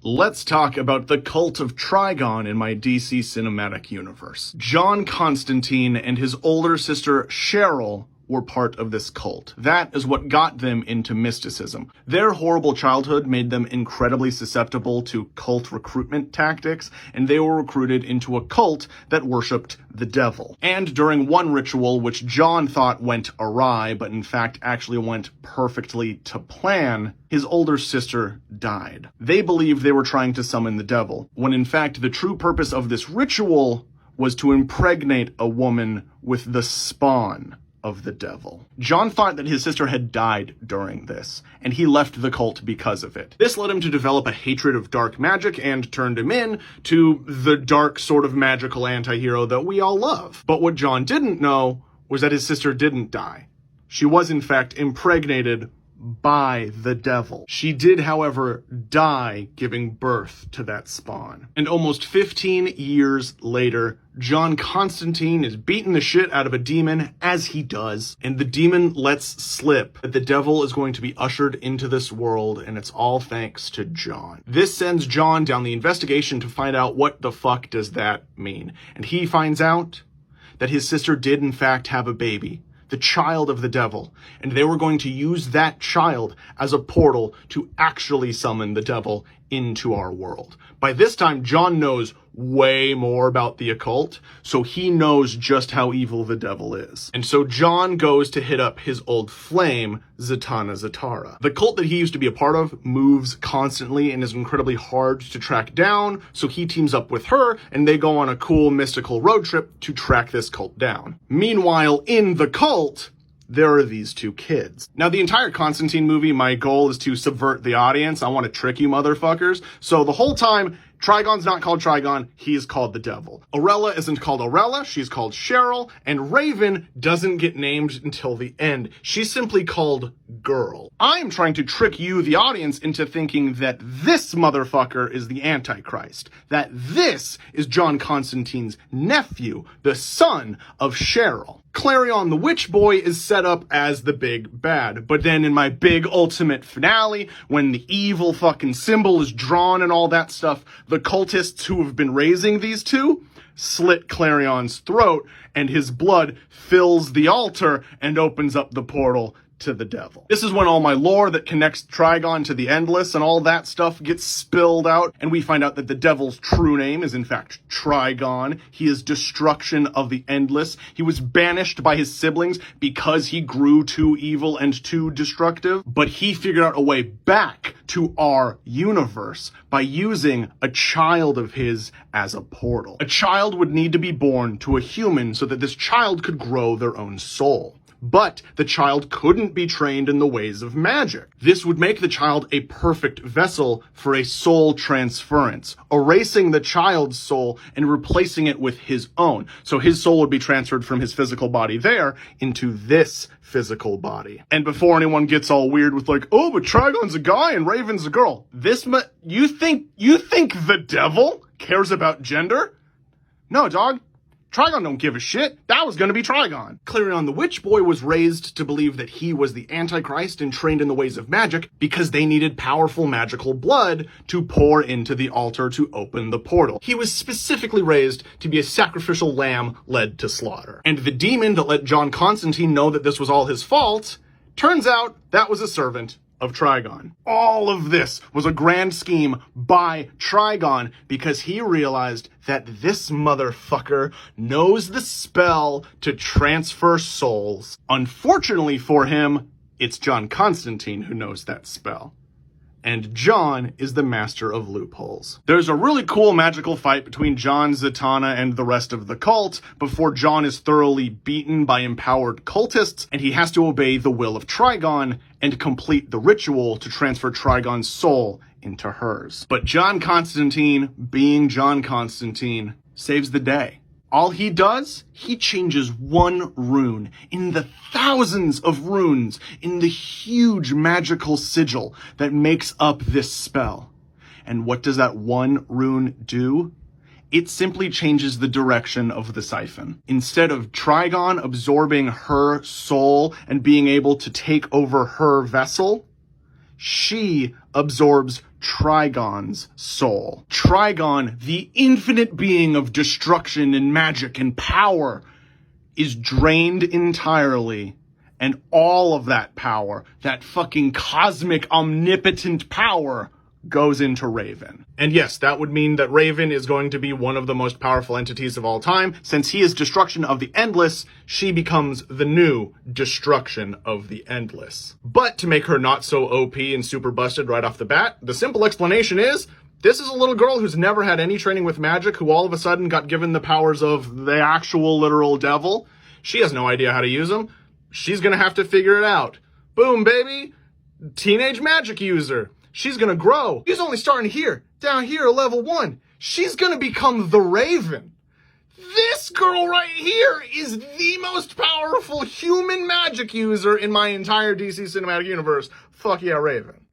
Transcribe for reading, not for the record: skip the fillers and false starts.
Let's talk about the cult of Trigon in my DC cinematic universe. John Constantine and his older sister Cheryl were part of this cult. That is what got them into mysticism. Their horrible childhood made them incredibly susceptible to cult recruitment tactics, and they were recruited into a cult that worshipped the devil. And during one ritual, which John thought went awry, but in fact actually went perfectly to plan, his older sister died. They believed they were trying to summon the devil, when in fact the true purpose of this ritual was to impregnate a woman with the spawn of the devil. John thought that his sister had died during this, and he left the cult because of it. This led him to develop a hatred of dark magic and turned him in to the dark sort of magical anti-hero that we all love. But what John didn't know was that his sister didn't die. She was in fact impregnated by the devil. She did, however, die giving birth to that spawn. And almost 15 years later, John Constantine is beating the shit out of a demon, as he does, and the demon lets slip that the devil is going to be ushered into this world, and it's all thanks to John. This sends John down the investigation to find out what the fuck does that mean. And he finds out that his sister did in fact have a baby, the child of the devil, and they were going to use that child as a portal to actually summon the devil into our world. By this time, John knows way more about the occult, so he knows just how evil the devil is. And so John goes to hit up his old flame, Zatanna Zatara. The cult that he used to be a part of moves constantly and is incredibly hard to track down, so he teams up with her, and they go on a cool mystical road trip to track this cult down. Meanwhile, in the cult, there are these two kids. Now, the entire Constantine movie, my goal is to subvert the audience. I want to trick you motherfuckers. So the whole time, Trigon's not called Trigon, he is called the devil. Orella isn't called Orella, she's called Cheryl, and Raven doesn't get named until the end. She's simply called Girl. I'm trying to trick you, the audience, into thinking that this motherfucker is the Antichrist, that this is John Constantine's nephew, the son of Cheryl. Clarion the Witch Boy is set up as the big bad, but then in my big ultimate finale, when the evil fucking symbol is drawn and all that stuff, the cultists who have been raising these two slit Clarion's throat, and his blood fills the altar and opens up the portal to the devil. This is when all my lore that connects Trigon to the Endless and all that stuff gets spilled out, and we find out that the devil's true name is in fact Trigon. He is destruction of the Endless. He was banished by his siblings because he grew too evil and too destructive, but he figured out a way back to our universe by using a child of his as a portal. A child would need to be born to a human so that this child could grow their own soul. But the child couldn't be trained in the ways of magic. This would make the child a perfect vessel for a soul transference, erasing the child's soul and replacing it with his own. So his soul would be transferred from his physical body there into this physical body. And before anyone gets all weird with like, oh, but Trigon's a guy and Raven's a girl. You think the devil cares about gender? No, dog. Trigon don't give a shit. That was gonna be Trigon. Clarion the Witch Boy was raised to believe that he was the Antichrist and trained in the ways of magic because they needed powerful magical blood to pour into the altar to open the portal. He was specifically raised to be a sacrificial lamb led to slaughter. And the demon that let John Constantine know that this was all his fault, turns out that was a servant of Trigon. All of this was a grand scheme by Trigon because he realized that this motherfucker knows the spell to transfer souls. Unfortunately for him, it's John Constantine who knows that spell. And John is the master of loopholes. There's a really cool magical fight between John, Zatanna, and the rest of the cult before John is thoroughly beaten by empowered cultists, and he has to obey the will of Trigon and complete the ritual to transfer Trigon's soul into hers. But John Constantine, being John Constantine, saves the day. All he does, he changes one rune in the thousands of runes in the huge magical sigil that makes up this spell. And what does that one rune do? It simply changes the direction of the siphon. Instead of Trigon absorbing her soul and being able to take over her vessel, she absorbs Trigon's soul. Trigon, the infinite being of destruction and magic and power, is drained entirely, and all of that power, that fucking cosmic omnipotent power, goes into Raven. And yes, that would mean that Raven is going to be one of the most powerful entities of all time. Since he is destruction of the endless, she becomes the new destruction of the endless. But to make her not so OP and super busted right off the bat, the simple explanation is, this is a little girl who's never had any training with magic, who all of a sudden got given the powers of the actual literal devil. She has no idea how to use them. She's gonna have to figure it out. Boom, baby! Teenage magic user. She's gonna grow. She's only starting here, down here at level 1. She's gonna become the Raven. This girl right here is the most powerful human magic user in my entire DC Cinematic Universe. Fuck yeah, Raven.